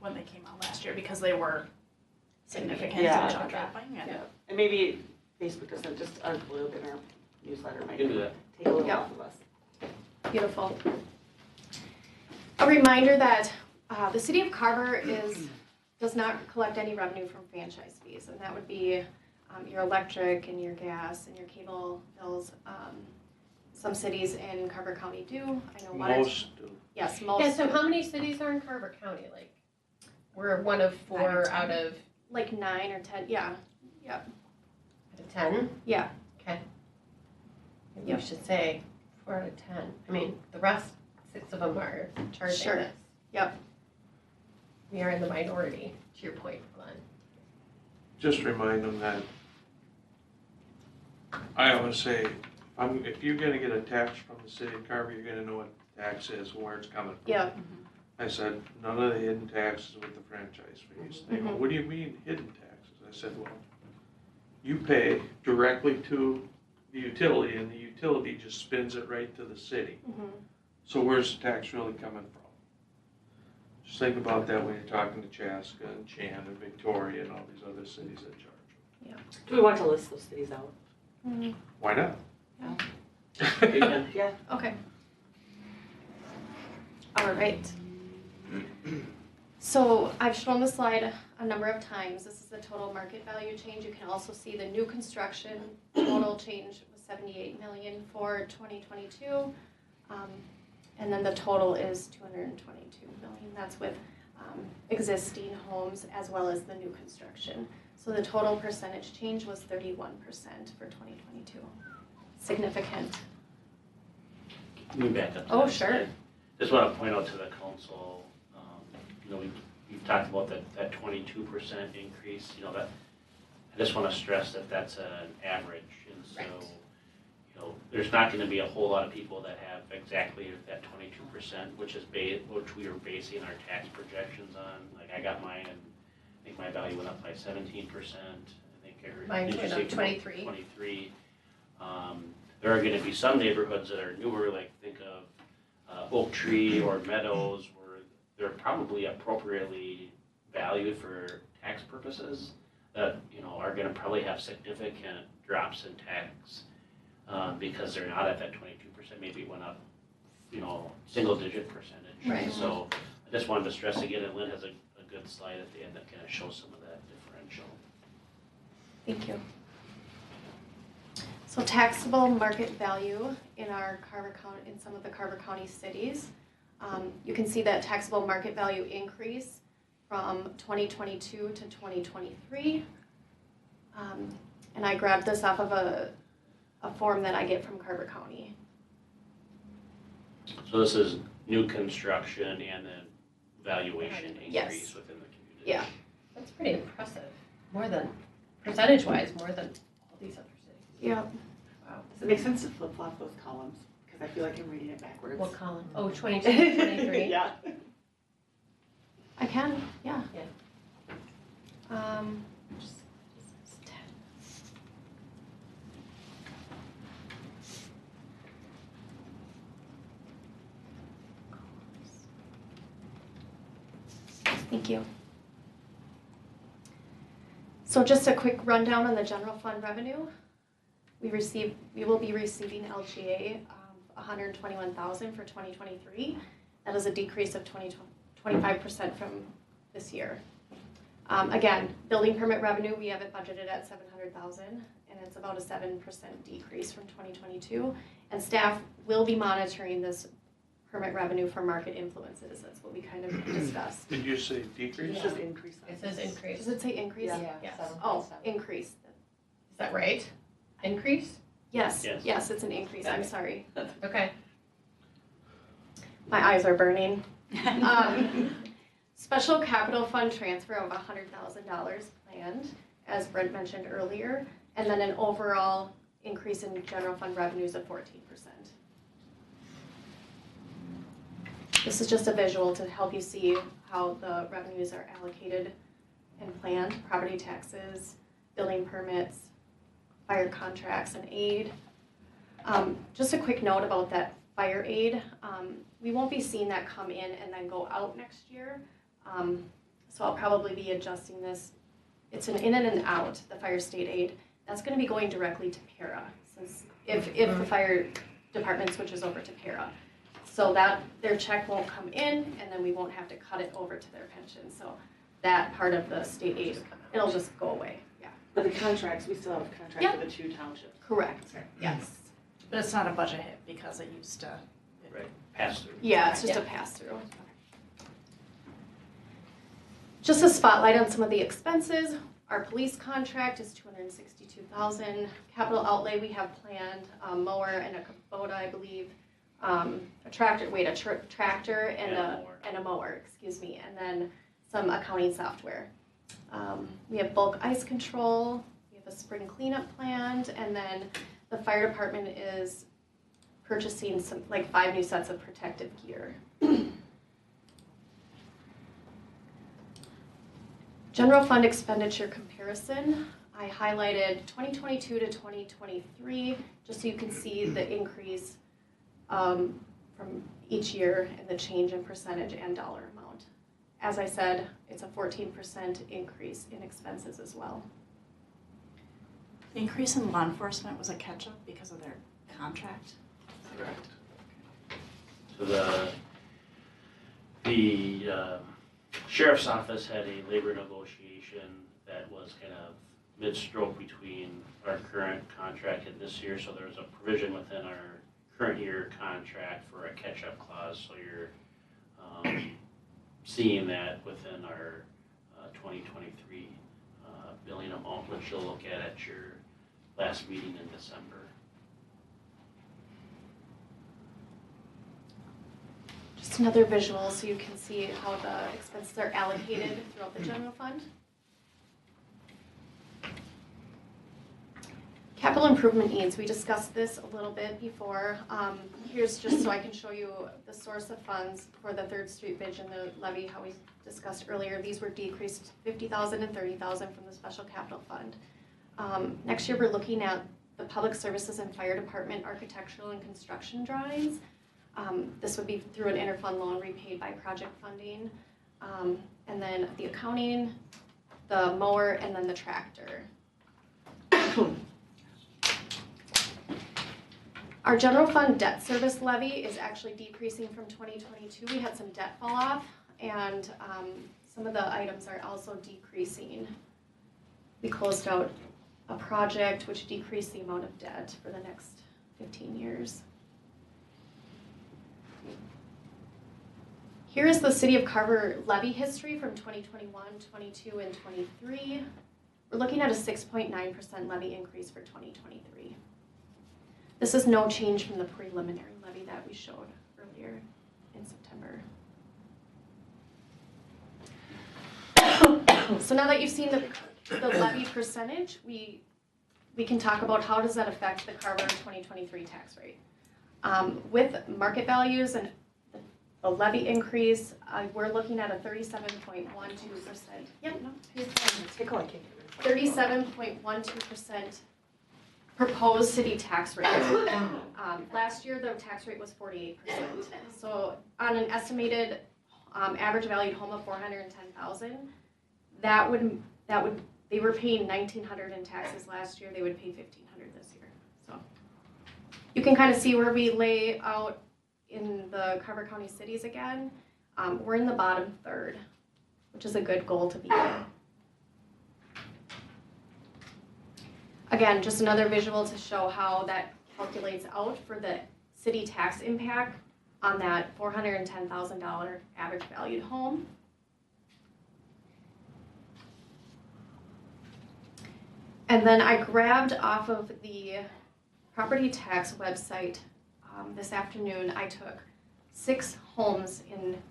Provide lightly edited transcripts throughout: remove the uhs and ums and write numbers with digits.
when they came out last year because they were significant Yeah. in jaw dropping. Yeah, and maybe Facebook doesn't just upload in our newsletter, might You can do that. take a little Yeah. off of us. Beautiful. A reminder that the city of Carver does not collect any revenue from franchise fees, and that would be your electric and your gas and your cable bills. Some cities in Carver County do. I know one. Most do. Yes, most. Yeah, so how many cities are in Carver County? Like, we're one of 9 or 4 10. out of Like 9 or 10. Yeah. 10? Yeah. Okay. Maybe Yep. we should say 4 out of 10. I mean, the rest, 6 of them are charging Sure. this. Yep. We are in the minority, to your point, Glenn. Just remind them that I always say, if you're gonna get a tax from the city of Carver, you're gonna know what the tax is and where it's coming from. Yeah. I said, none of the hidden taxes with the franchise fees. They go, what do you mean hidden taxes? I said, well, you pay directly to the utility and the utility just spins it right to the city. Mm-hmm. So where's the tax really coming from? Just think about that when you're talking to Chaska and Chan and Victoria and all these other cities that charge them. Do we want to list those cities out? Mm-hmm. Why not? Yeah. Okay. All right. So I've shown the slide a number of times. This is the total market value change. You can also see the new construction total change was 78 million for 2022. And then the total is 222 million. That's with existing homes as well as the new construction. So the total percentage change was 31% for 2022. Significant. Let me back up to Oh, that sure. slide. Just want to point out to the council, we've talked about that 22% increase, that, I just want to stress that that's an average. And so, Right. there's not going to be a whole lot of people that have exactly that 22%, which we are basing our tax projections on. Like I got mine, and I think my value went up by 17%. I think Mine did you went say up 23. 23. There are going to be some neighborhoods that are newer, like think of Oak Tree or Meadows, where they're probably appropriately valued for tax purposes that are going to probably have significant drops in tax because they're not at that 22%. Maybe it went up, single-digit percentage. Right. So I just wanted to stress again, and Lynn has a good slide at the end that kind of shows some of that differential. Thank you. So taxable market value in our Carver County, in some of the Carver County cities, you can see that taxable market value increase from 2022 to 2023. And I grabbed this off of a form that I get from Carver County. So this is new construction and then valuation increase Yes. within the community. Yeah. That's pretty impressive. More than, percentage-wise, more than all these other cities. Yeah. Wow. Does it make sense to flip-flop those columns? Because I feel like I'm reading it backwards. What column? Oh, 22, 23? Yeah. I can, yeah. Yeah. Just 10. Thank you. So just a quick rundown on the general fund revenue. We will be receiving LGA of $121,000 for 2023. That is a decrease of 25% from this year. Again, building permit revenue, we have it budgeted at $700,000, and it's about a 7% decrease from 2022. And staff will be monitoring this permit revenue for market influences. That's what we kind of discussed. Did you say decrease? It's just increase. It says increase. Does it say increase? Yeah. Yes. Oh, increase. Is that right? Increase? Yes, Yes. yes, it's an increase. I'm sorry. Okay. My eyes are burning. Special capital fund transfer of $100,000 planned, as Brent mentioned earlier, and then an overall increase in general fund revenues of 14%. This is just a visual to help you see how the revenues are allocated and planned: property taxes, building permits, fire contracts, and aid. Just a quick note about that fire aid. We won't be seeing that come in and then go out next year. so I'll probably be adjusting this. It's an in and an out, the fire state aid. That's gonna be going directly to para, since if the fire department switches over to para. So that their check won't come in, and then we won't have to cut it over to their pension. So that part of the state aid, it'll just go away, yeah. But the contracts, we still have a contract Yep. with the 2 townships. Correct, yes. But it's not a budget hit because it used to. Right, pass through. Yeah, it's just a pass-through. Just a spotlight on some of the expenses. Our police contract is $262,000. Capital outlay we have planned, a mower and a Kubota, I believe. A tractor and a mower, excuse me, and then some accounting software. We have bulk ice control, we have a spring cleanup planned, and then the fire department is purchasing some, like 5 new sets of protective gear. General fund expenditure comparison. I highlighted 2022 to 2023, just so you can see the increase from each year and the change in percentage and dollar amount. As I said, it's a 14% increase in expenses as well. The increase in law enforcement was a catch-up because of their contract. Correct. So the sheriff's office had a labor negotiation that was kind of mid-stroke between our current contract and this year, so there's a provision within our current year contract for a catch-up clause, so you're seeing that within our 2023 billing amount, which you'll look at your last meeting in December. Just another visual so you can see how the expenses are allocated throughout the general fund. Capital improvement needs, we discussed this a little bit before. Here's just so I can show you the source of funds for the 3rd Street Bridge and the levy, how we discussed earlier. These were decreased $50,000 and $30,000 from the special capital fund. Next year we're looking at the public services and fire department architectural and construction drawings. This would be through an interfund loan repaid by project funding. And then the accounting, the mower, and then the tractor. Our general fund debt service levy is actually decreasing from 2022. We had some debt fall off, and some of the items are also decreasing. We closed out a project which decreased the amount of debt for the next 15 years. Here is the City of Carver levy history from 2021, 22, and 23. We're looking at a 6.9% levy increase for 2023. This is no change from the preliminary levy that we showed earlier in September. So now that you've seen the levy percentage, we can talk about how does that affect the Carver 2023 tax rate. With market values and the levy increase, we're looking at a 37.12%. Yep, no. 37.12% proposed city tax rate. Last year, the tax rate was 48%. So on an estimated average valued home of $410,000, they were paying $1,900 in taxes last year. They would pay $1,500 this year. So you can kind of see where we lay out in the Carver County cities again. We're in the bottom third, which is a good goal to be in. Again, just another visual to show how that calculates out for the city tax impact on that $410,000 average valued home. And then I grabbed off of the property tax website this afternoon. I took 6 homes in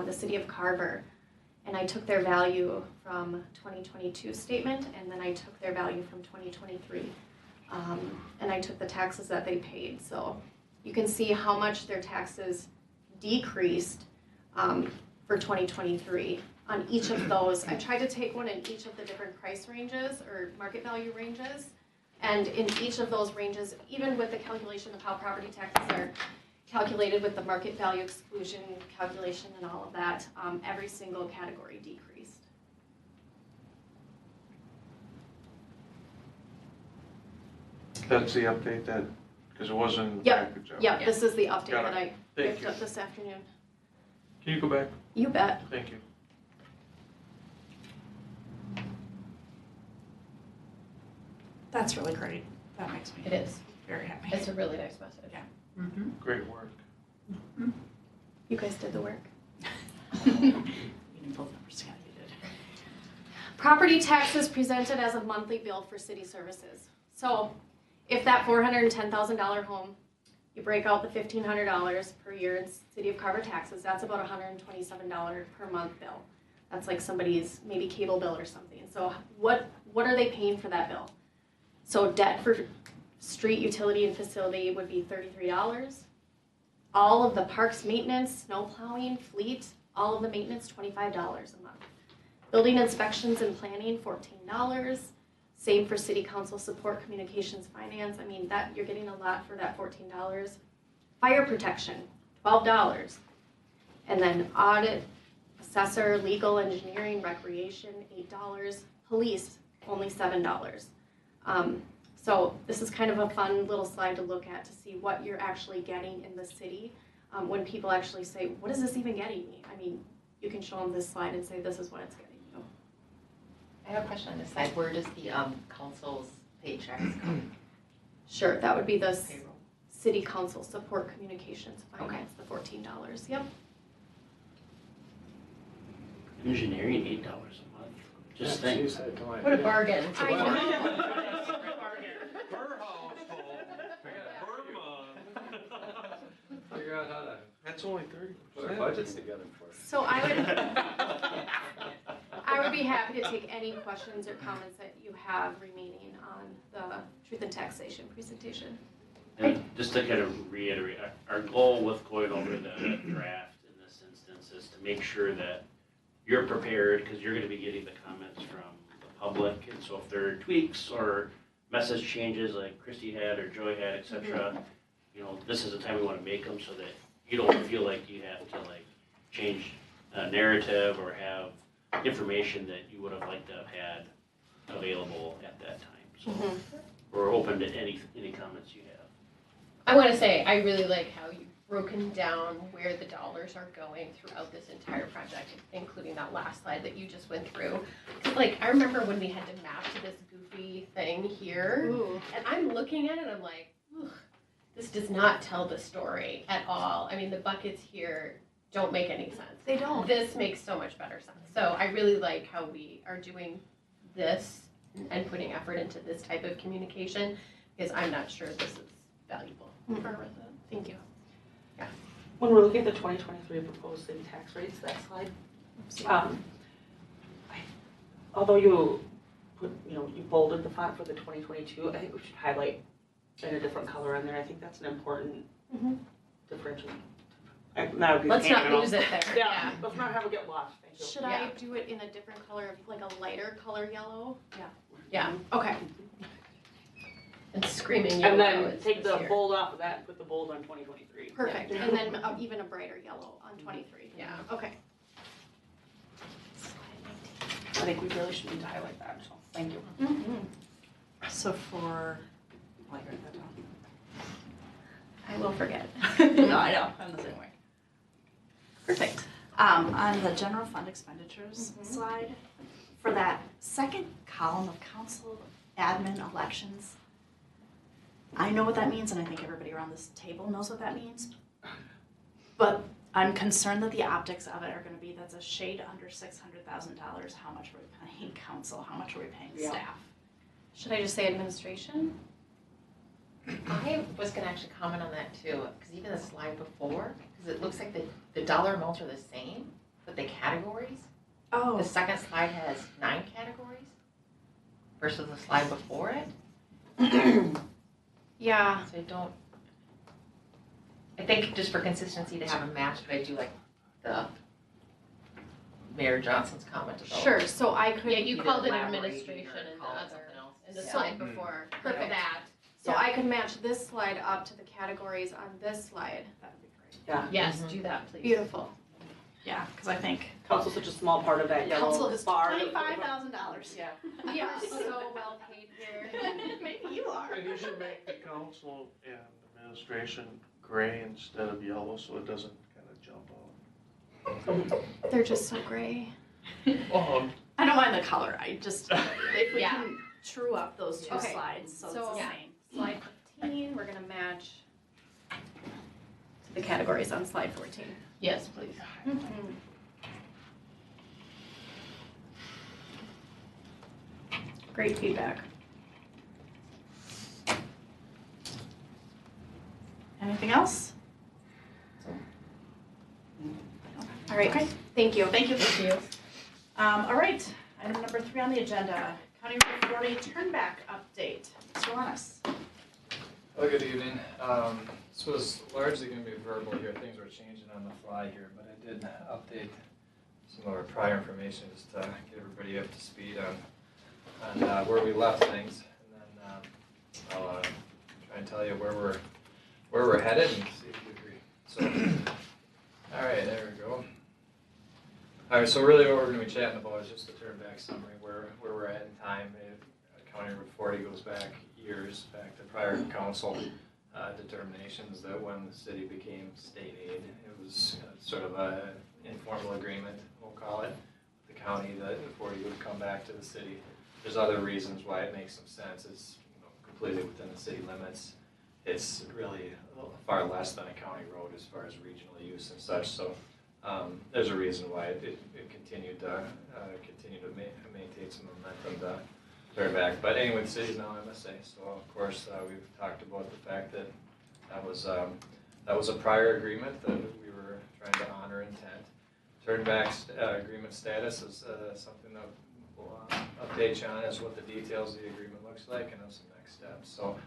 the city of Carver, and I took their value from 2022 statement, and then I took their value from 2023. And I took the taxes that they paid. So you can see how much their taxes decreased for 2023 on each of those. I tried to take one in each of the different price ranges or market value ranges. And in each of those ranges, even with the calculation of how property taxes are calculated with the market value exclusion calculation and all of that, every single category decreased. That's the update that, because it wasn't in the Yep, package. Yeah, this is the update Got that I Thank picked you. up this afternoon. Can you go back? You bet. Thank you. That's really great. That makes me It is. very happy. It's a really nice message. Yeah. Mm-hmm. Great work. You guys did the work. You didn't pull the numbers together, you did. Property taxes presented as a monthly bill for city services. So if that $410,000 home, you break out the $1,500 per year in City of Carver taxes, that's about $127 per month bill. That's like somebody's maybe cable bill or something. So what are they paying for that bill? So debt for street utility and facility would be $33. All of the parks maintenance, snow plowing, fleet, all of the maintenance, $25 a month. Building inspections and planning, $14. Same for city council support, communications, finance. I mean, that you're getting a lot for that $14. Fire protection, $12. And then audit, assessor, legal, engineering, recreation, $8. Police, only $7. So this is kind of a fun little slide to look at to see what you're actually getting in the city. When people actually say, what is this even getting me? I mean, you can show them this slide and say, this is what it's getting you. I have a question on this side. Where does the council's paychecks come? Sure, that would be the Payroll. city council support, communications, finance, the $14. Yep. Engineering, $8 a month. Just think. What a bargain. I know. Per household, per month. Figure out how to That's only put our 30%. budgets together for us. So I would be happy to take any questions or comments that you have remaining on the truth and taxation presentation. And just to kind of reiterate, our goal with going over the draft in this instance is to make sure that you're prepared, because you're gonna be getting the comments from the public, and so if there are tweaks or message changes like Christy had or Joy had, et cetera, you know, this is the time we wanna make them so that you don't feel like you have to like change a narrative or have information that you would have liked to have had available at that time. So we're open to any comments you have. I want to say, I really like how you've broken down where the dollars are going throughout this entire project, including that last slide that you just went through. 'Cause, like, I remember when we had to map to this goofy thing here, Ooh. and I'm looking at it, I'm like, ugh, this does not tell the story at all. I mean, the buckets here don't make any sense. They don't. This makes so much better sense. So I really like how we are doing this and putting effort into this type of communication, because I'm not sure this is valuable for our residents. Thank you. When we're looking at the 2023 proposed city tax rates, that slide, although you put, you bolded the font for the 2022, I think we should highlight in a different color in there. I think that's an important differential. Now, Let's not lose it there. Yeah, let's not have it get lost. Thank you. Should I do it in a different color, like a lighter color yellow? Yeah, Okay. and screaming And yellow then is take the here. bold off of that and put the bold on 2023. Perfect. And then even a brighter yellow on 23. Yeah. Okay. I think we really should need to highlight that, so thank you. So for, I'll write that down. I will forget. No, I know, I'm the same way. Perfect. On the general fund expenditures slide, for that second column of council admin elections, I know what that means, and I think everybody around this table knows what that means. But I'm concerned that the optics of it are gonna be, that's a shade under $600,000. How much are we paying council? How much are we paying staff? Should I just say administration? I was gonna actually comment on that too, because even the slide before, because it looks like the dollar amounts are the same, but the categories, Oh. the second slide has 9 categories versus the slide before it. Yeah. So I think just for consistency to have a match, but I do like the Mayor Johnson's comment about. Sure. So I could. Yeah, you Either called it elaborate administration or in the call it other, something else. in the Yeah. slide before, like Perfect. that. So I could match this slide up to the categories on this slide. That would be Yeah, Yes, do that, please. Beautiful. Yeah, because I think council's such a small part of that council yellow is bar. $25,000. Yeah. We are so well paid here. Maybe you are. And you should make the council and administration gray instead of yellow, so it doesn't kind of jump out. They're just so gray. Oh, I don't mind the color, I just, if we Yeah. can true up those two Okay, slides, so it's so- the Yeah. same. Slide 15, we're gonna match to the categories on slide 14. Yes, please. Great feedback. Anything else? All right, Okay. thank you. Thank you. Thank you. All right, item number 3 on the agenda, County Road 40 turnback update. Mr. Lennis. Well, good evening. This was largely going to be verbal here. Things were changing on the fly here, but I did update some of our prior information just to get everybody up to speed on where we left things, and then I'll try and tell you where we're headed and see if you agree. So, all right, there we go. All right, so really what we're going to be chatting about is just the turnback summary, where we're at in time. County Road 40 goes back years, back to prior council determinations that when the city became state aid, it was sort of an informal agreement, we'll call it, with the county that 40 would come back to the city. There's other reasons why it makes some sense. It's completely within the city limits. It's really far less than a county road as far as regional use and such. So there's a reason why it continued to maintain some momentum to turn back. But anyway, the city's now MSA. So of course we've talked about the fact that that was a prior agreement that we were trying to honor intent. Turnback agreement status is something that we'll update you on as what the details of the agreement looks like and of some next steps. So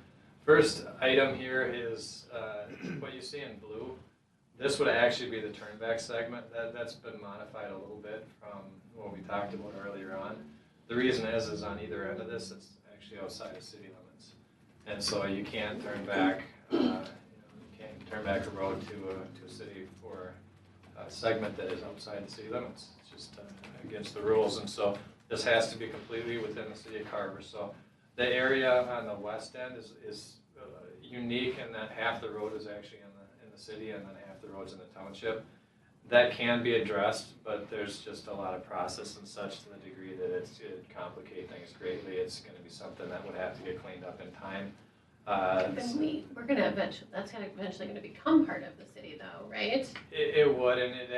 first item here is what you see in blue. This would actually be the turnback segment. That's been modified a little bit from what we talked about earlier on. The reason is on either end of this, it's actually outside of city limits. And so you can't turn back, you can't turn back a road to a city for a segment that is outside the city limits. It's just against the rules. And so this has to be completely within the city of Carver. So the area on the west end is unique in that half the road is actually in the city and then half the road's in the township. That can be addressed, but there's just a lot of process and such to the degree that it'd complicate things greatly. It's going to be something that would have to get cleaned up in time. Then we're gonna eventually, that's eventually gonna become part of the city though, right? It would, and it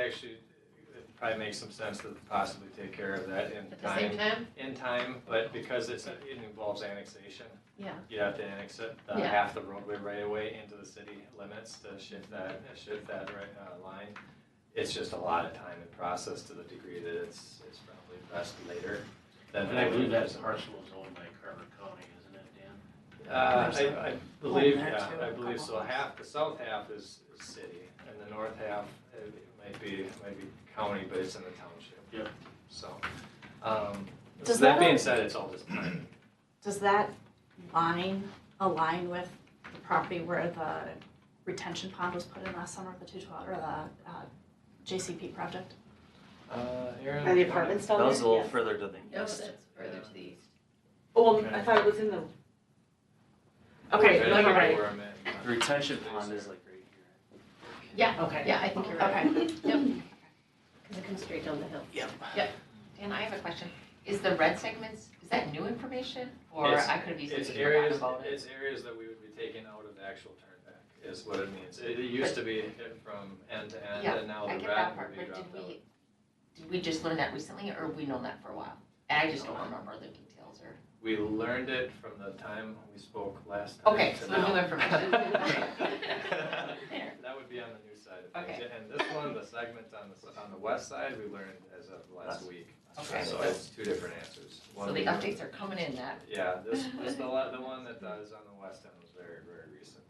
probably makes some sense to possibly take care of that in At the same time? In time, but because it involves annexation, Yeah. you have to annex it, Yeah. half the roadway right away into the city limits to shift that line. It's just a lot of time and process to the degree that it's probably best later. And I believe that parcel is owned by Carver County, isn't it, Dan? I believe, there yeah, too, I a believe couple so. The south half is city, and the north half, it might be county, but it's in the township. Yep. So, Does that that being said, it's all just timing. Does that line align with the property where the retention pond was put in last summer, the 212, or the JCP project? Aaron? Are the apartments down That there? was a little Yeah. further to the No, east. that's further to the east. Oh, well, Okay. I thought it was in the, Okay, Right never where mind. I'm at. The retention pond is like right here. Yeah, okay. yeah, I think you're right. Okay. Yep. Cause it comes straight down the hill. Dan, I have a question. Is the red segments, is that new information? Or It's- I could have easily It's forgotten areas, about it? it's areas that we would be taking out of the actual turnback, is what it means. It used to be from end to end, Yeah, and now I the get red that would part, be but dropped out. did we just learn that recently, or have we known that for a while? And I just don't remember the details, or. We learned it from the time we spoke last time Okay, to so now. new information. That would be on the new side of things. Okay. And this one, the segment on the west side, we learned as of last week. Okay. So it's two different answers. So One the we- updates are coming in that, Yeah, the one that is on the west end was very, very recent.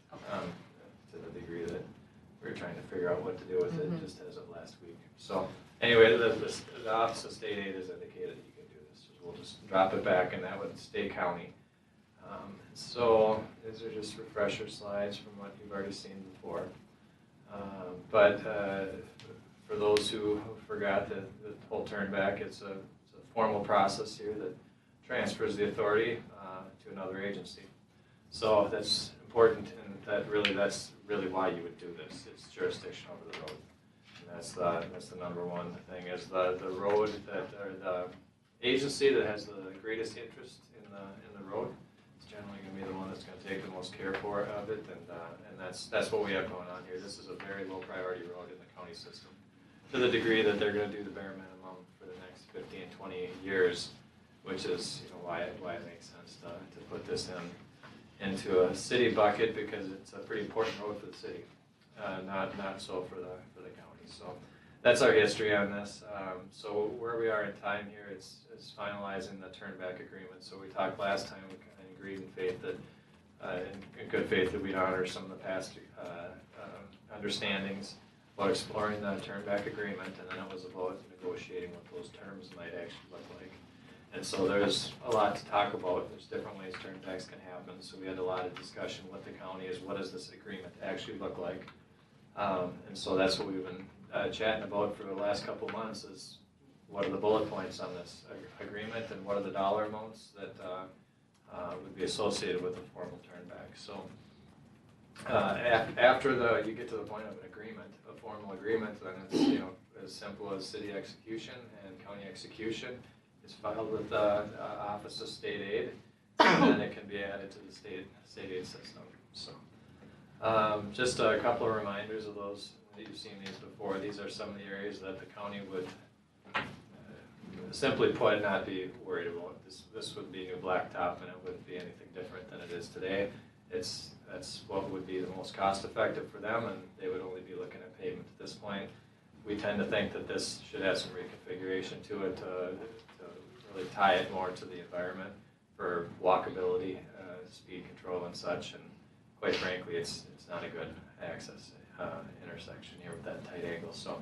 To the degree that we were trying to figure out what to do with it Mhm. just as of last week. So anyway, the Office of State Aid has indicated you can do this. We'll just drop it back and that would stay county. So these are just refresher slides from what you've already seen before. But for those who forgot the whole turnback, it's a formal process here that transfers the authority to another agency. So that's important, and that's really why you would do this. It's jurisdiction over the road. And that's the number one thing, is the road that, or the agency that has the greatest interest in the road is generally going to be the one that's going to take the most care of it, and that's what we have going on here. This is a very low priority road in the county system, to the degree that they're going to do the bare minimum for the next 15, 20 years, which is why it makes sense to put this into a city bucket, because it's a pretty important road for the city, not so for the county. So that's our history on this. So where we are in time here, it's finalizing the turnback agreement. So we talked last time, we kind of agreed in faith that, in good faith, that we'd honor some of the past understandings about exploring the turnback agreement, and then it was about negotiating what those terms might actually look like. And so there's a lot to talk about. There's different ways turnbacks can happen. So we had a lot of discussion with the county is, what does this agreement actually look like? And so that's what we've been chatting about for the last couple of months, is what are the bullet points on this agreement, and what are the dollar amounts that would be associated with a formal turnback. So after you get to the point of an agreement, a formal agreement, then it's as simple as city execution and county execution. It's filed with the Office of State Aid, and then it can be added to the state aid system. So just a couple of reminders of those. You've seen these before. These are some of the areas that the county would simply put not be worried about. This would be new blacktop, and it wouldn't be anything different than it is today. That's what would be the most cost effective for them, and they would only be looking at pavement at this point. We tend to think that this should have some reconfiguration to it to really tie it more to the environment for walkability, speed control and such, and quite frankly, it's not a good access intersection here with that tight angle. So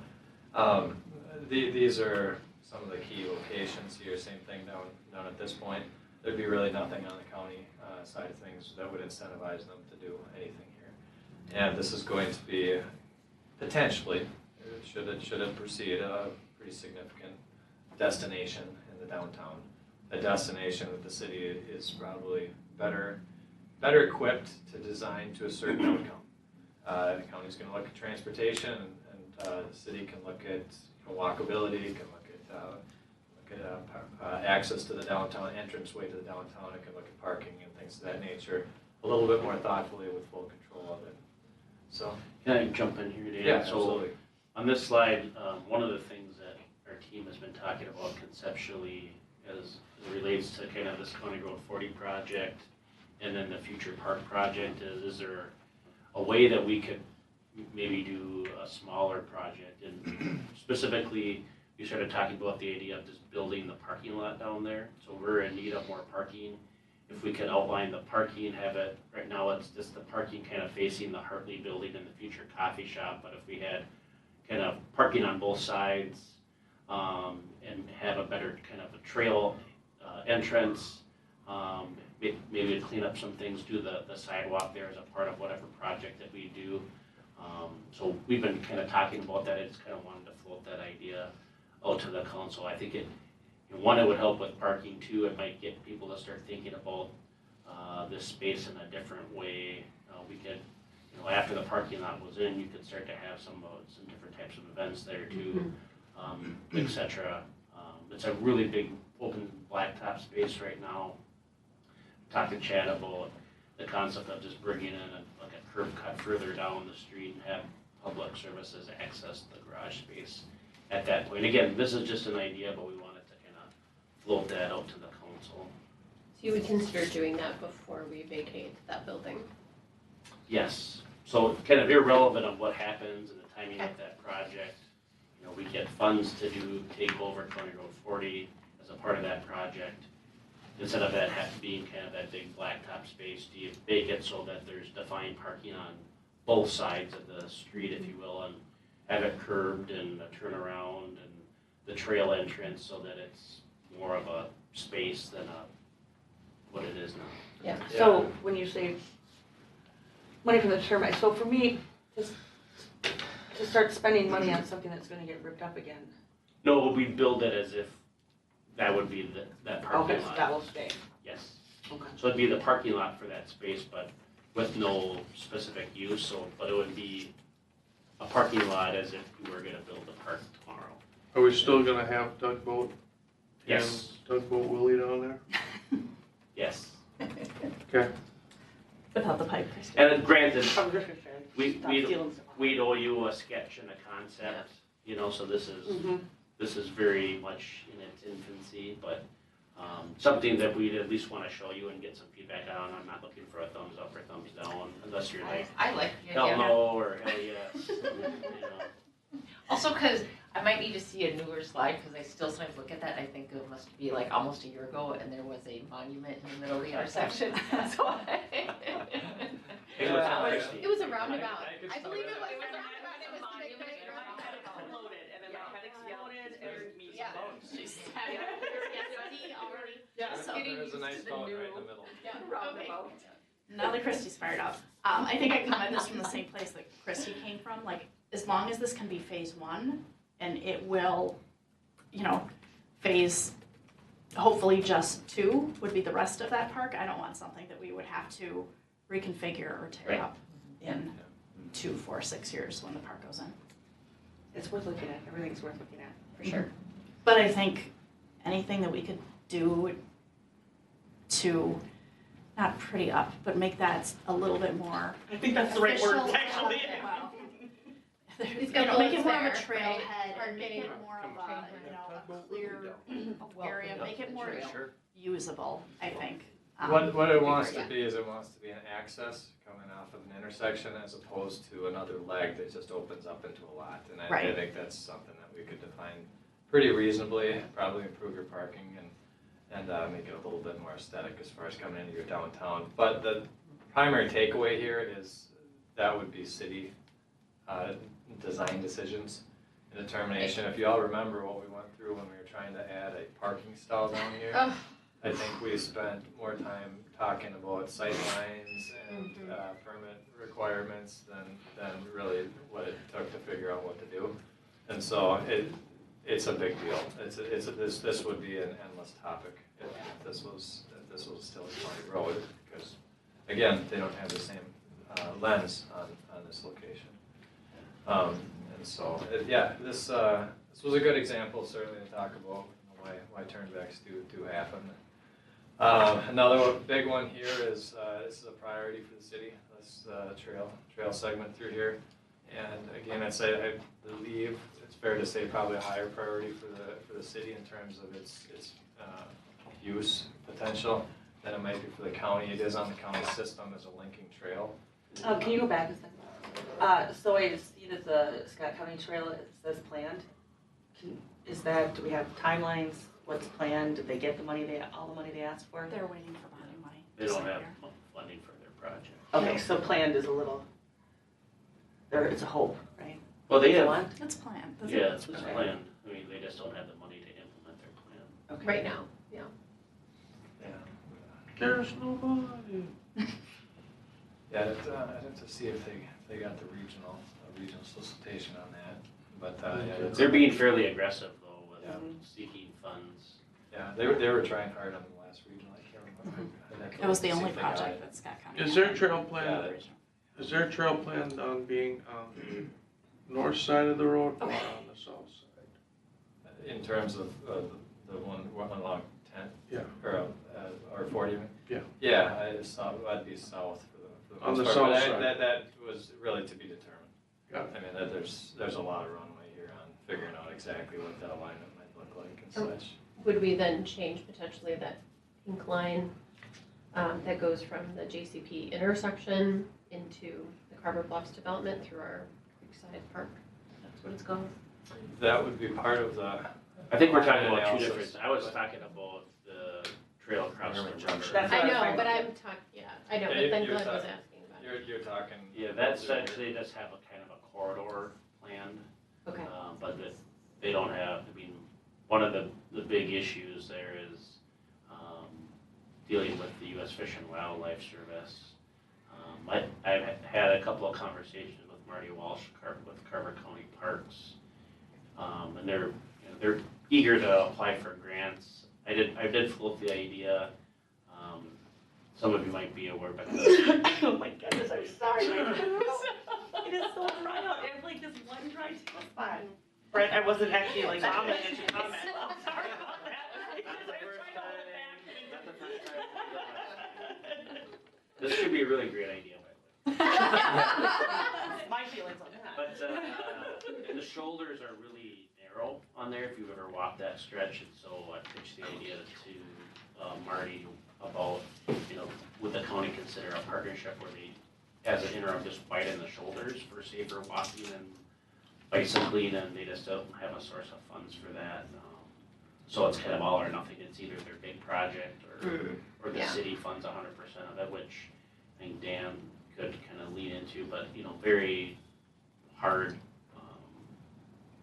these are some of the key locations here. Same thing down at this point. There'd be really nothing on the county side of things that would incentivize them to do anything here. And this is going to be potentially, should it proceed, a pretty significant destination in the downtown. A destination that the city is probably better equipped to design to a certain outcome. The county's going to look at transportation, and the city can look at walkability, can look at access to the downtown, entranceway to the downtown. It can look at parking and things of that nature a little bit more thoughtfully with full control of it. So can I jump in here, Dan? Yeah, absolutely. So on this slide, one of the things that our team has been talking about conceptually as it relates to kind of this County Road 40 project and then the future park project is there a way that we could maybe do a smaller project? And specifically, we started talking about the idea of just building the parking lot down there. So we're in need of more parking. If we could outline the parking, have it, right now it's just the parking kind of facing the Hartley building and the future coffee shop, but if we had kind of parking on both sides and have a better kind of a trail entrance, maybe clean up some things, do the sidewalk there as a part of whatever project that we do. So we've been kind of talking about that. I just kind of wanted to float that idea out to the council. I think it would help with parking too. It might get people to start thinking about this space in a different way. We could, after the parking lot was in, you could start to have some different types of events there too, et cetera. It's a really big open blacktop space right now. Talked to Chad about the concept of just bringing in like a curb cut further down the street and have public services access the garage space at that point. Again, this is just an idea, but we wanted to kind of float that out to the council. So you would consider doing that before we vacate that building? Yes. So kind of irrelevant of what happens and the timing of that project. We get funds to take over County Road 40 as a part of that project. Instead of that being kind of that big blacktop space, do you make it so that there's defined parking on both sides of the street, if you will, and have it curbed and a turnaround and the trail entrance so that it's more of a space than what it is now? Yeah. So when you say money from the termite, so for me, just To start spending money on something that's gonna get ripped up again. No, we build it as if that would be that parking Okay, so lot. that will stay. Yes. Okay. So it'd be the parking lot for that space, but with no specific use, so, but it would be a parking lot as if we were gonna build a park tomorrow. Are we still gonna have tugboat? Yes. And tugboat Willie down there? Yes. Okay. Without the pipe, Christie. And granted, I was just gonna say, we, stop we, stealing stuff. we'd owe you a sketch and a concept, you know, so this is, Mhm. this is very much in its infancy, but, something that we'd at least wanna show you and get some feedback on. I'm not looking for a thumbs up or thumbs down, unless you're like, I like the hell idea. no, or hell yes, you know. Also, because I might need to see a newer slide, because I still sometimes look at that, and I think it must be like almost a year ago, and there was a monument in the middle of the intersection, so I. It was Christie. It was a roundabout. I could I start believe it that. was a roundabout. It was to make the And my head exploded, and then my head exploded, and me Yeah. She's Yeah. So- There was a nice boat right in the middle. roundabout. Now that Christie's fired up, I think I come at this from the same place that Christie came from, like, as long as this can be phase one, and it will, you know, phase, hopefully just two would be the rest of that park, I don't want something that we would have to reconfigure or tear Right. up in 2, 4, 6 years when the park goes in. It's worth looking at, everything's worth looking at. For sure. But I think anything that we could do to, not pretty up, but make that a little bit more I think that's the right word, official, actually. well, These you know, make it more of a bullets there, trailhead, right? and make it Parking. more of a, you know, a clear area, make it more Sure. usable, I think. What it wants yeah. to be is it wants to be an access coming off of an intersection as opposed to another leg that just opens up into a lot. And I Right. think that's something that we could define pretty reasonably, probably improve your parking and make it a little bit more aesthetic as far as coming into your downtown. But the primary takeaway here is that would be city design decisions and determination. If you all remember what we went through when we were trying to add a parking stall down here. Oh, I think we spent more time talking about sight lines and permit requirements than really what it took to figure out what to do. And so it's a big deal. This would be an endless topic if this was still a county road, because again, they don't have the same lens on this location. And so this was a good example certainly to talk about why turnbacks do happen. Another big one here is this is a priority for the city. This trail segment through here, and again, I believe it's fair to say probably a higher priority for the city in terms of its use potential than it might be for the county. It is on the county system as a linking trail. Can you go back a second? So I see that the Scott County Trail, it says planned. Do we have timelines? What's planned? Did they get the money all the money they asked for? They're waiting for bonding money. They just don't like have here. funding for their project. Okay, so planned is a little, it's a hope, right? Well, they It's a have, want? It's planned. yeah, it's Okay. planned. I mean, they just don't have the money to implement their plan. Okay. right now, yeah. Yeah. There's nobody. Yeah, I'd have to see if they got the regional solicitation on that, but yeah. They're being fairly aggressive though with Yeah. seeking funds. Yeah, they were trying hard on the last regional, I can't remember. I'd have to It was the see only if they got project it. that Scott County. Is had. there a trail plan, Yeah. is there a trail planned on being on the north side of the road or on the south side? In terms of the one along 10? Yeah. Or 40? Yeah. Yeah, I'd be south for the On most the part, south but side. that was really to be determined. Got I mean, there's a lot of runway here on figuring out exactly what that alignment might look like and Oh. such. Would we then change potentially that pink line that goes from the JCP intersection into the Carver Bluffs development through our Creekside Park? That's what it's called? That would be part of the. I think we're talking about two analysis, different, I was but- talking about the trail across the river. That's I what know, talking but about. I'm talking, yeah, I know, Yeah, but then you're Glenn was talking- asking about it. You're talking. Yeah, that's actually, just have a kind of a corridor planned. Okay, But that they don't have, I mean, one of the big issues there is dealing with the U.S. Fish and Wildlife Service. I've had a couple of conversations with Marty Walsh, with Carver County Parks. And they're eager to apply for grants. I did float the idea. Some of you might be aware, but Oh my goodness, I'm sorry. My throat. It is so dry out. I have like this one dry tail spot. Brent, I wasn't actually like vomiting at your comment. I'm sorry about that. Because I was trying to hold it Not the first time. This could be a really great idea, by the way. back. My feelings on that. But and the shoulders are really narrow on there if you've ever walked that stretch, and so I pitched the idea to Marty about, would the county consider a partnership where they, as an interim, just widen the shoulders for safer walking and bicycling, and they just don't have a source of funds for that. So it's kind of all or nothing. It's either their big project or the Yeah. city funds 100% of it, which I think Dan could kind of lean into, but very hard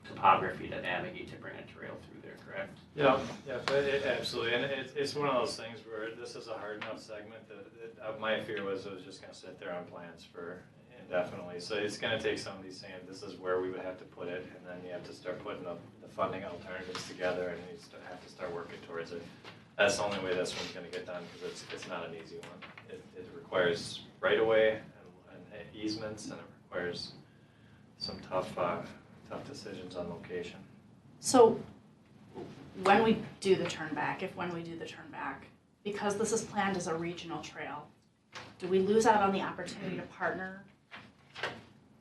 topography to navigate to bring a trail through there, correct? Yeah, but absolutely, and it's one of those things where this is a hard enough segment that my fear was it was just gonna sit there on plans for indefinitely. So it's gonna take somebody saying, this is where we would have to put it, and then you have to start putting up the funding alternatives together, and you have to start working towards it. That's the only way this one's gonna get done, because it's not an easy one. It requires right of way and easements, and it requires some tough decisions on location. So when we do the turn back, because this is planned as a regional trail, do we lose out on the opportunity to partner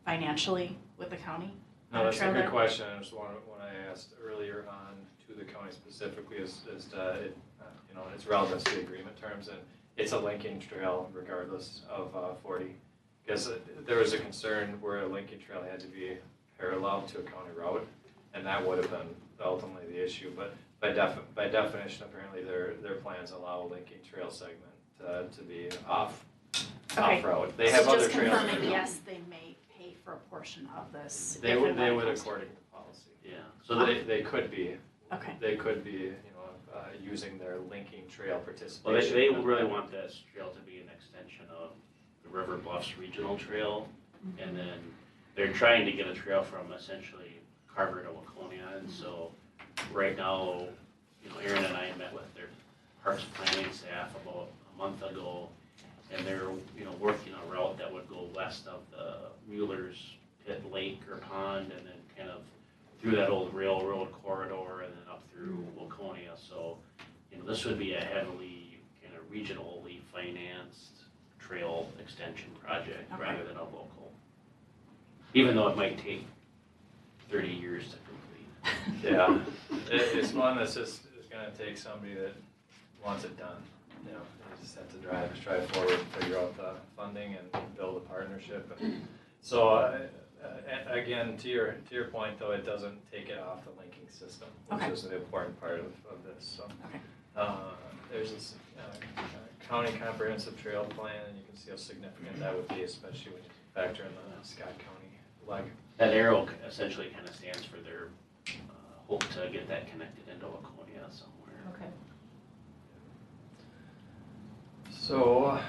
financially with the county? No, on that's a trail good there? question. It was one I asked earlier on to the county specifically is its relevance to the agreement terms, and it's a linking trail regardless of 40. Because there was a concern where a linking trail had to be parallel to a county road, and that would have been ultimately the issue. But by definition, apparently their plans allow a linking trail segment to be off road. They have other So trails. just confirming, yes, they may pay for a portion of this. They if would and when it according comes to policy. Yeah. So They could be. Okay. They could be, using their linking trail participation. Well, they really want this trail to be an extension of the River Bluffs Regional Trail, and then they're trying to get a trail from essentially Carver to Waconia, and so right now, Aaron and I met with their parks planning staff about a month ago, and they're, working a route that would go west of the Mueller's Pit Lake or Pond, and then kind of through that old railroad corridor, and then up through Waconia. So, this would be a heavily kind of regionally financed trail extension project rather than a local. Even though it might take 30 years to complete. Yeah, it's one that's just is going to take somebody that wants it done. You just have to drive forward and figure out the funding and build a partnership. And so again, to your point though, it doesn't take it off the linking system, which is an important part of this. So there's this county comprehensive trail plan, and you can see how significant that would be, especially when you factor in the Scott County leg. That arrow essentially kind of stands for their hope to get that connected into Waconia somewhere. Okay. So,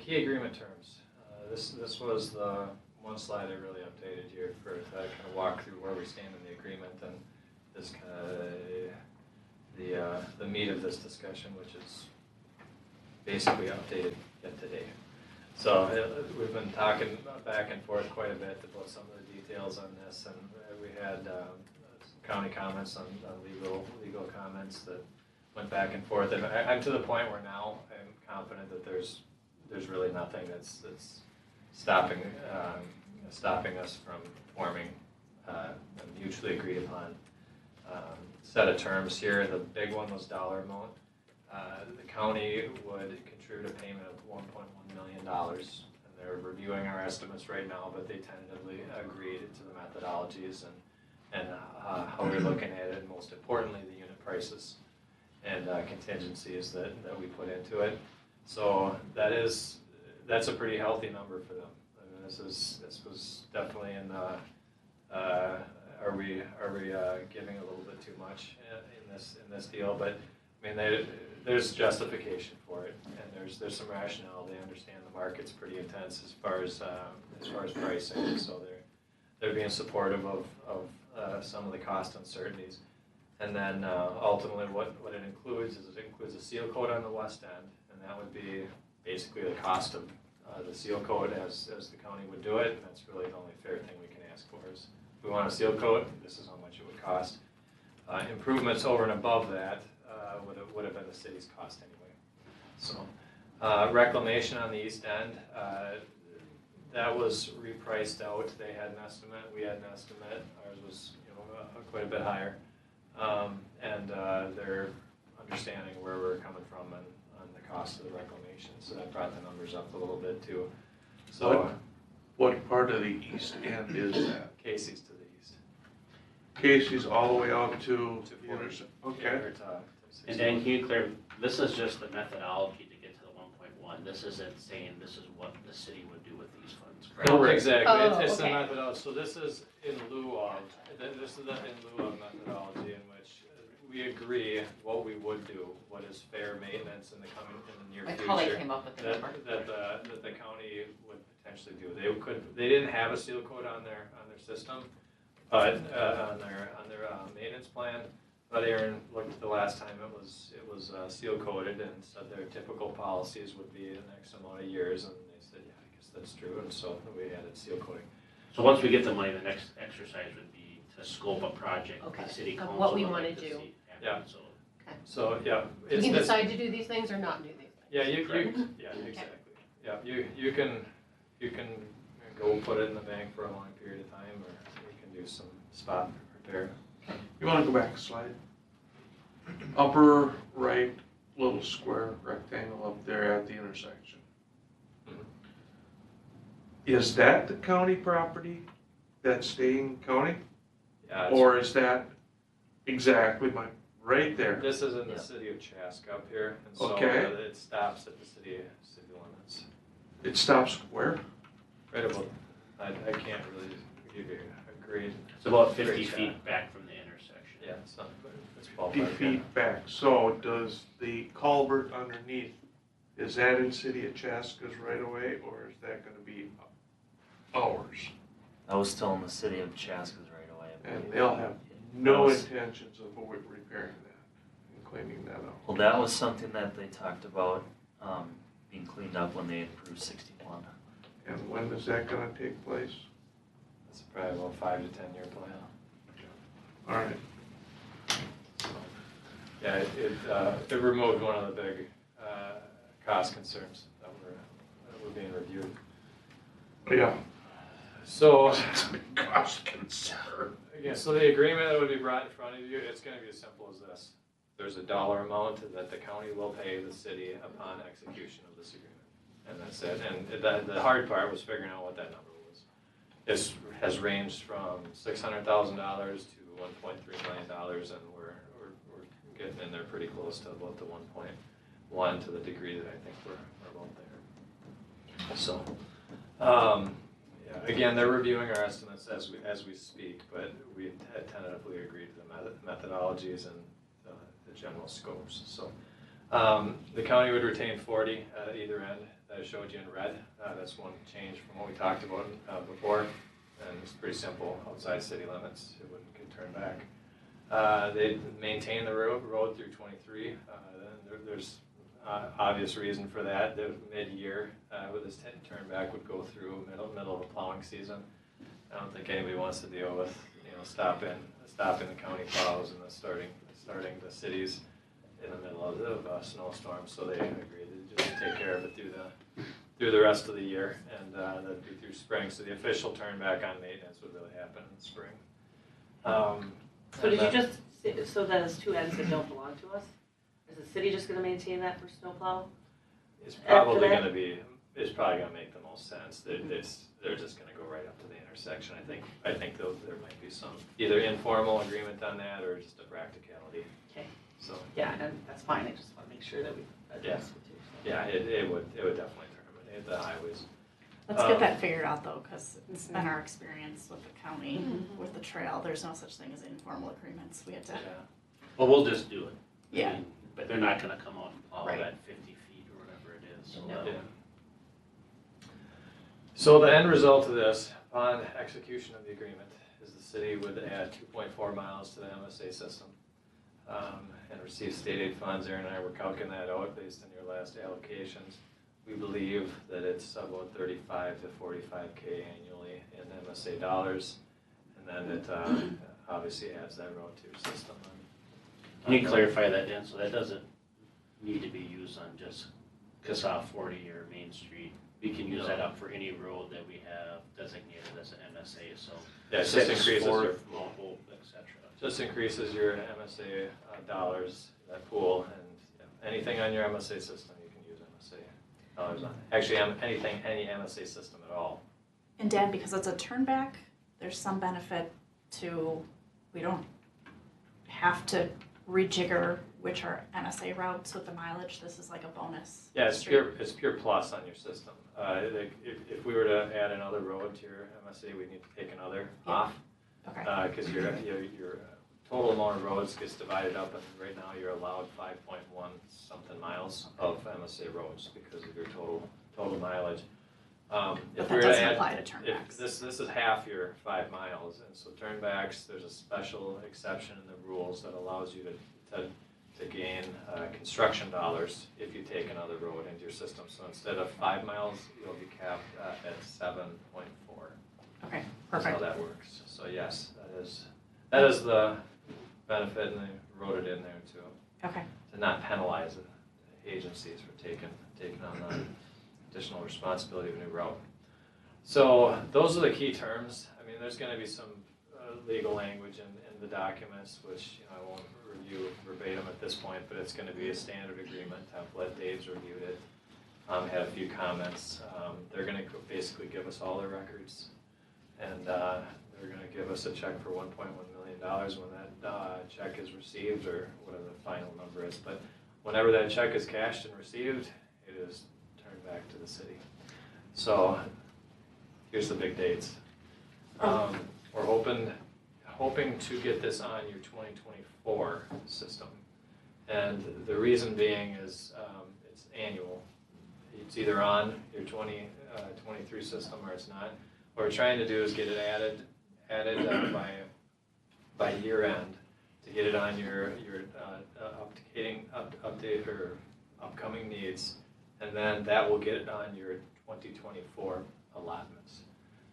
key agreement terms. This was the one slide I really updated here for to kind of walk through where we stand in the agreement, and this kind of the meat of this discussion, which is basically updated yet today. So we've been talking back and forth quite a bit about some of the details on this, and we had county comments on legal comments that went back and forth, and I'm to the point where now I'm confident that there's really nothing that's stopping us from forming a mutually agreed upon set of terms here. The big one was dollar amount. The county would contribute a payment of $1.1 million, and they're reviewing our estimates right now, but they tentatively agreed to the methodologies and how we're looking at it, and most importantly, the unit prices and contingencies that we put into it. So that's a pretty healthy number for them. I mean, this was definitely in the are we giving a little bit too much in this deal? But I mean, there's justification for it, and there's some rationale. They understand the market's pretty intense as far as pricing, so they're being supportive of some of the cost uncertainties. And then ultimately, what it includes is it includes a seal coat on the west end, and that would be basically the cost of the seal coat as the county would do it. And that's really the only fair thing we can ask for is if we want a seal coat, this is how much it would cost. Improvements over and above that would have been the city's cost anyway. So reclamation on the east end, that was repriced out. They had an estimate, we had an estimate. Ours was quite a bit higher, and they're understanding where we're coming from on the cost of the reclamation. So that brought the numbers up a little bit too. So What part of the east end is that? Casey's to the east. Casey's all the way out to the 40. intersection. Okay. Yeah, or to And Dan, can you clarify, this is just the methodology to get to the 1.1. This isn't saying this is what the city would do with these funds, correct? No, exactly. Oh, It's the okay. methodology. So this is in lieu of methodology in which we agree what we would do, what is fair maintenance in the near Like future. how they came up with the that, number. that the county would potentially do. They didn't have a seal coat on their system, but on their maintenance plan. But Aaron looked the last time it was seal coated and said their typical policies would be the next amount of years, and they said, yeah, I guess that's true, and so we added seal coating. So once we get the money, the next exercise would be to scope a project with Okay. the city Of council. what we would wanna like to do. see happen. Yeah. So So yeah, We it's can this, decide to do these things or not do these things. yeah Correct. yeah exactly yeah you can go put it in the bank for a long period of time, or you can do some spot repair. You want to go back a slide? Upper right little square rectangle up there at the intersection. Mhm. Is that the county property that's staying county? Yeah, it's- Or is that exactly right there? This is in the Yeah. city of Chaska up here, and so Okay. it stops at the city limits. It stops where? Right about, I can't really give you a grade. it's about 50 Great shot. feet back from the intersection. Yeah, it's not, it's 50 ballpark. feet back. So does the culvert underneath, is that in city of Chaska's right away, or is that gonna be ours? I was still in the city of Chaska's right away. I And believe. they'll have no That was- intentions of repairing that and cleaning that up. Well, that was something that they talked about, being cleaned up when they approved 61. And when is that gonna take place? It's probably about 5 to 10 year plan. All right. Yeah, it removed one of the big cost concerns that were being reviewed. Yeah. So, It's a big cost concern. again, so the agreement that would be brought in front of you, it's gonna be as simple as this. There's a dollar amount that the county will pay the city upon execution of this agreement. And that's it. And the hard part was figuring out what that number was. This has ranged from $600,000 to $1.3 million, and we're getting in there pretty close to about the 1.1 to the degree that I think we're about there. So, yeah, again, they're reviewing our estimates as we speak, but we had tentatively agreed to the methodologies and the general scopes. So, the county would retain 40 at either end. That I showed you in red. That's one change from what we talked about before, and it's pretty simple. Outside city limits, it wouldn't get turned back. They maintain the road through 23. There's obvious reason for that. The mid-year with this turn back would go through middle of the plowing season. I don't think anybody wants to deal with stopping the county plows and starting the cities in the middle of a snowstorm. So they agreed to just take care of it through the rest of the year, and that'd be through spring. So the official turn back on maintenance would really happen in the spring. So did you just, so those two ends that don't belong to us? Is the city just gonna maintain that for snowplow? It's probably After that? gonna be, it's probably gonna make the most sense. They're just gonna go right up to the intersection. I think there might be some either informal agreement on that or just a practicality. Okay. So, Yeah, and that's fine, I just wanna make sure that we address it too. yeah, it would definitely terminate the highways. Let's get that figured out though, because it's been our experience with the county, with the trail, there's no such thing as informal agreements. We have to, Yeah. Well, we'll just do it. I Yeah. mean, but they're not gonna come out and plow Right. that 50 feet or whatever it is, so. No. Yeah. So the end result of this, upon execution of the agreement, is the city would add 2.4 miles to the MSA system and receive state aid funds. Aaron and I were calculating that out based on your last allocations. We believe that it's about 35 to 45K annually in MSA dollars, and then it obviously adds that road to your system. Can you clarify that, Dan? So that doesn't need to be used on just Cassaw 40 or Main Street. We can use that up for any road that we have designated as an MSA, so. Yeah, it just 6, increases 4, your, mobile, et cetera. just increases your MSA dollars, that pool, and yeah, anything on your MSA system, you can use MSA dollars on. Actually, any MSA system at all. And Dan, because it's a turnback, there's some benefit to, we don't have to rejigger which are MSA routes with the mileage. This is like a bonus. Yeah, it's street. pure plus on your system. Like, if we were to add another road to your MSA, we'd need to take another Yeah. off. Okay. Because your total amount of roads gets divided up, and right now you're allowed 5.1 something miles of MSA roads because of your total mileage. But If that we were to doesn't add, apply to if turnbacks. this is half your 5 miles, and so turnbacks, there's a special exception in the rules that allows you to gain construction dollars if you take another road into your system. So instead of 5 miles, you'll be capped at 7.4. Okay, That's perfect. how that works. So yes, that is the benefit, and they wrote it in there Okay. to not penalize the agencies for taking on the additional responsibility of a new route. So those are the key terms. I mean, there's going to be some legal language in the documents, which I won't review verbatim at this point, but it's going to be a standard agreement template. Dave's reviewed it, had a few comments. They're going to basically give us all their records, and they're going to give us a check for $1.1 million when that check is received, or whatever the final number is. But whenever that check is cashed and received, it is turned back to the city. So here's the big dates. We're hoping to get this on your 2024 system. And the reason being is it's annual. It's either on your 2023 system or it's not. What we're trying to do is get it added by year end to get it on your update or upcoming needs, and then that will get it on your 2024 allotments.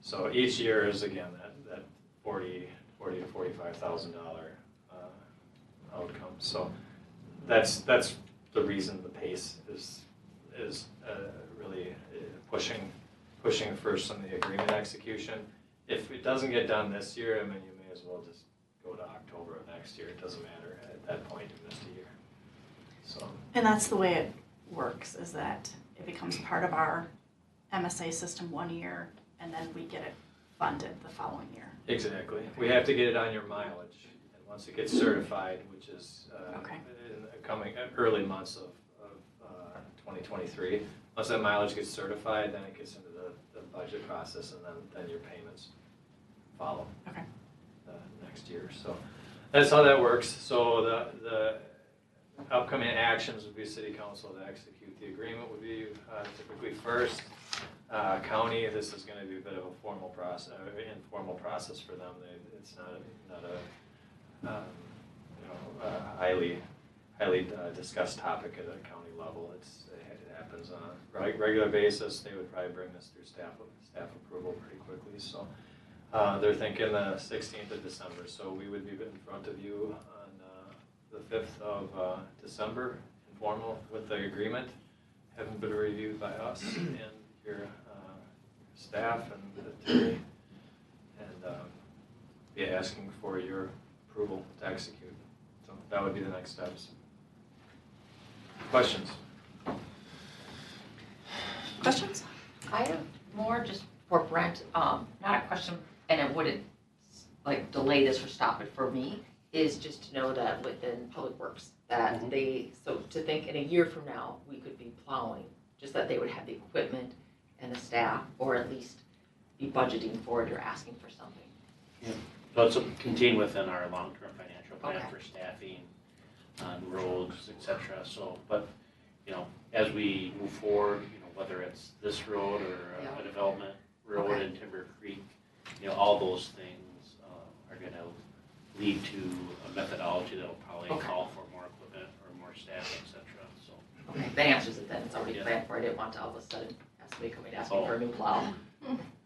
So each year is again that $40,000 to $45,000 outcome. So that's the reason the pace is really pushing first on the agreement execution. If it doesn't get done this year, I mean, you may as well just go to October of next year. It doesn't matter. At that point, you missed a year. So. And that's the way it works, is that it becomes part of our MSA system 1 year, and then we get it funded the following year. Exactly. We have to get it on your mileage, and once it gets certified, which is Okay. in the coming early months of 2023, once that mileage gets certified, then it gets into the budget process, and then your payments follow. Okay. Next year. So that's how that works. So the upcoming actions would be city council to execute the agreement would be typically first. County, this is going to be a bit of a formal process, informal process for them. It's not a highly discussed topic at a county level. It happens on a regular basis. They would probably bring this through staff approval pretty quickly. So they're thinking the 16th of December. So we would be in front of you on the 5th of December, informal with the agreement. Haven't been reviewed by us and your staff and the attorney, and be asking for your approval to execute. So that would be the next steps. Questions? Questions? I have more just for Brent, not a question, and it wouldn't like delay this or stop it for me, is just to know that within Public Works, that so to think in a year from now, we could be plowing, just that they would have the equipment and the staff, or at least be budgeting for it or asking for something. So it's contained within our long-term financial plan Okay. for staffing, on roads, et cetera. So, but, you know, as we move forward, you know, whether it's this road or Yeah. a development road Okay. in Timber Creek, you know, all those things are gonna lead to a methodology that'll probably Okay. call for more equipment or more staff, et cetera, so. Okay, that answers it then, it's already Yeah. planned for, I didn't want to all of a sudden have somebody coming asking Oh. for a new plow.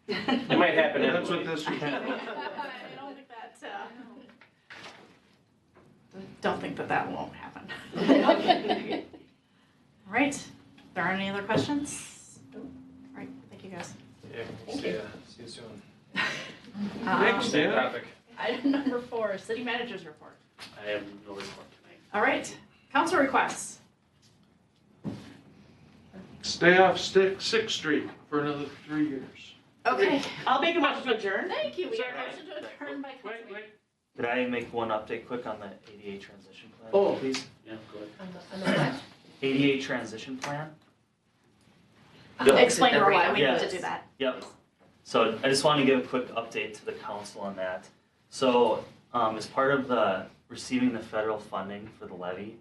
It might happen That's anyway. what this is. I don't think that, don't think that won't happen. All right, there aren't any other questions? All right, thank you guys. Yeah, see you soon. Thanks, Same Dan. topic. Item number 4, city manager's report. I have no report tonight. All right, council requests. Stay off Sixth Street for another 3 years. Okay, I'll make a motion to adjourn. Thank you, we got a Second. motion to adjourn by Councilman. Could I make one update quick on the ADA transition plan? Oh. Please? Yeah, go ahead. On the what? ADA transition plan? Explain more why we need to Yes. do that. Yep. So I just wanted to give a quick update to the council on that. So as part of the receiving the federal funding for the levy,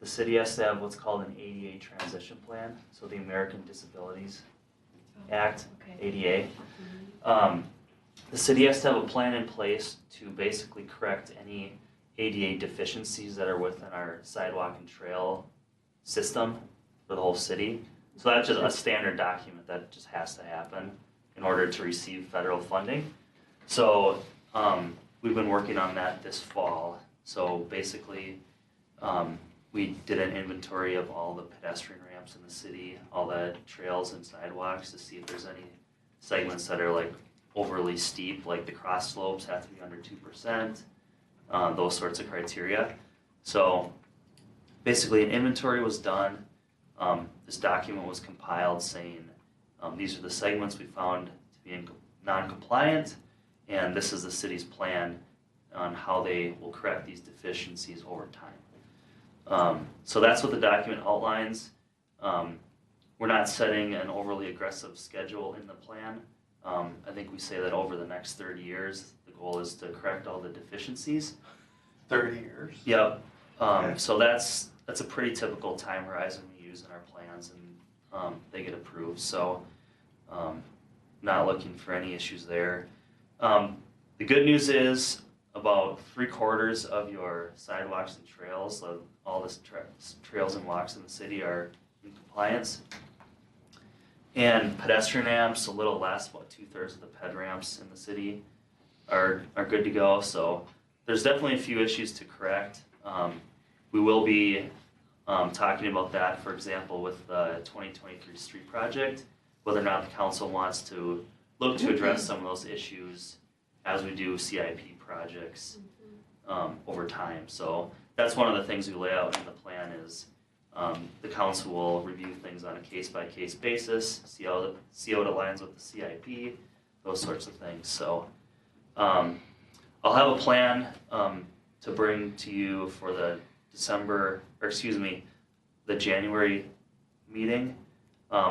the city has to have what's called an ADA transition plan. So the American Disabilities Act, Okay. ADA. The city has to have a plan in place to basically correct any ADA deficiencies that are within our sidewalk and trail system for the whole city. So that's just a standard document that just has to happen in order to receive federal funding. So we've been working on that this fall. So basically, we did an inventory of all the pedestrian ramps in the city, all the trails and sidewalks to see if there's any segments that are like overly steep, like the cross slopes have to be under 2%, those sorts of criteria. So basically an inventory was done. This document was compiled saying these are the segments we found to be non-compliant, and this is the city's plan on how they will correct these deficiencies over time. So that's what the document outlines. We're not setting an overly aggressive schedule in the plan. I think we say that over the next 30 years, the goal is to correct all the deficiencies. 30 years? Yep. Okay. So that's a pretty typical time horizon we use in our plans, and they get approved. So not looking for any issues there. The good news is about 3/4 of your sidewalks and trails, so all the trails and walks in the city are in compliance. And pedestrian ramps, a little less, about 2/3 of the ped ramps in the city are good to go. So there's definitely a few issues to correct. We will be talking about that, for example, with the 2023 street project, whether or not the council wants to look to address some of those issues as we do CIP projects over time. So that's one of the things we lay out in the plan is the council will review things on a case-by-case basis, see how it aligns with the CIP, those sorts of things. So I'll have a plan to bring to you for the the January meeting.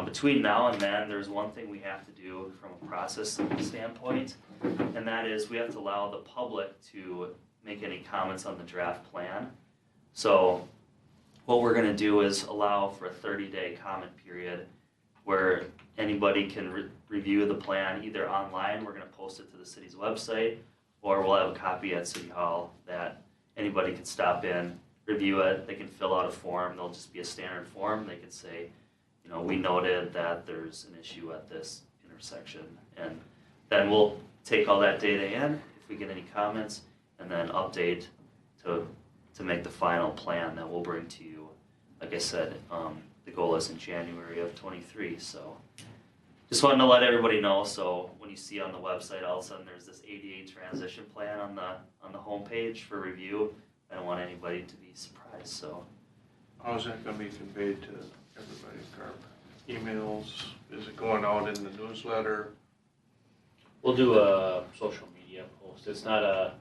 Between now and then, there's one thing we have to do from a process standpoint, and that is we have to allow the public to make any comments on the draft plan. So what we're gonna do is allow for a 30-day comment period where anybody can review the plan either online, we're gonna post it to the city's website, or we'll have a copy at City Hall that anybody can stop in, review it, they can fill out a form, there'll just be a standard form, they could say, you know, we noted that there's an issue at this intersection, and then we'll take all that data in, if we get any comments, and then update to make the final plan that we'll bring to you. Like I said, the goal is in January of 23, so just wanted to let everybody know, so when you see on the website, all of a sudden there's this ADA transition plan on the homepage for review. I don't want anybody to be surprised, so. How's that gonna be conveyed to everybody, Carver? Emails, is it going out in the newsletter? We'll do a social media post. It's not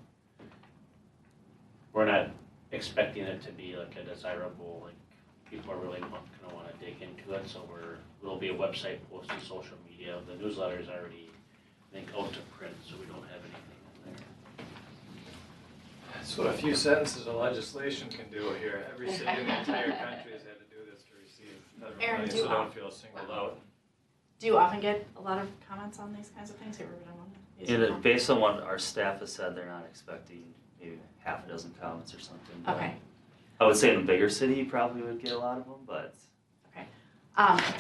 we're not expecting it to be like a desirable, like people are really gonna wanna dig into it, so it'll be a website post and social media. The newsletter is already, I think, out to print, so we don't have anything in there. That's what a few sentences of legislation can do here. Every city in the entire country has had to do this to receive federal Aaron, money, do so you- don't feel singled out. Do you often get a lot of comments on these kinds of things? Have you ever done one? of these before? Based on what our staff has said, they're not expecting maybe half a dozen comments or something. but Okay. I would say in a bigger city, you probably would get a lot of them, but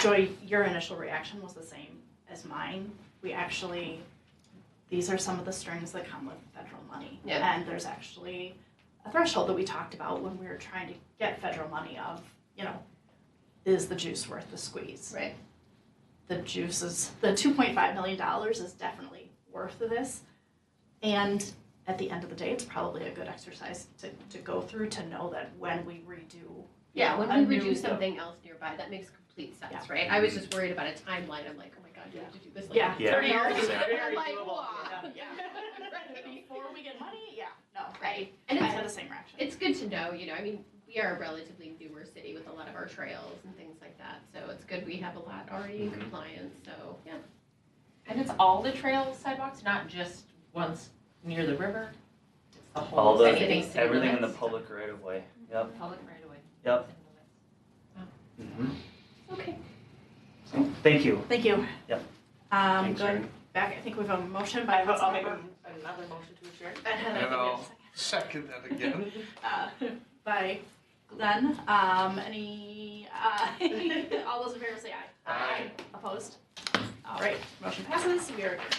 Joy, your initial reaction was the same as mine. We actually, these are some of the strings that come with federal money. Yeah. And there's actually a threshold that we talked about when we were trying to get federal money of, is the juice worth the squeeze? Right. The juice is, the $2.5 million is definitely worth this. And at the end of the day, it's probably a good exercise to go through to know that when we redo. Yeah, when a we new- redo something else nearby, that makes complete sense, Yeah. right? I was just worried about a timeline. I'm like, oh my God, do we have to do this like Yeah. 30 Yeah. years? Exactly. I'm like, Doable. wow. Yeah. Before we get money, yeah, no, Right. And And I it's, had the same reaction. it's good to know, I mean, we are a relatively newer city with a lot of our trails and things like that. So it's good we have a lot already in Mhm. compliance, so, yeah. And it's all the trail sidewalks, not just ones near the river? It's the whole. all the, anything city everything in the limits? public right of way. Yep. Public right away. Yep. City limits. Okay. So, thank you. Thank you. Yep. Thanks, Going Erin. back, I think we have a motion by I'll make Councilmember. another motion to adjourn. And I think we And have a I'll second that again. by Glenn, any, all those in favor say aye. Aye. Opposed? All right, motion passes, we are adjourned.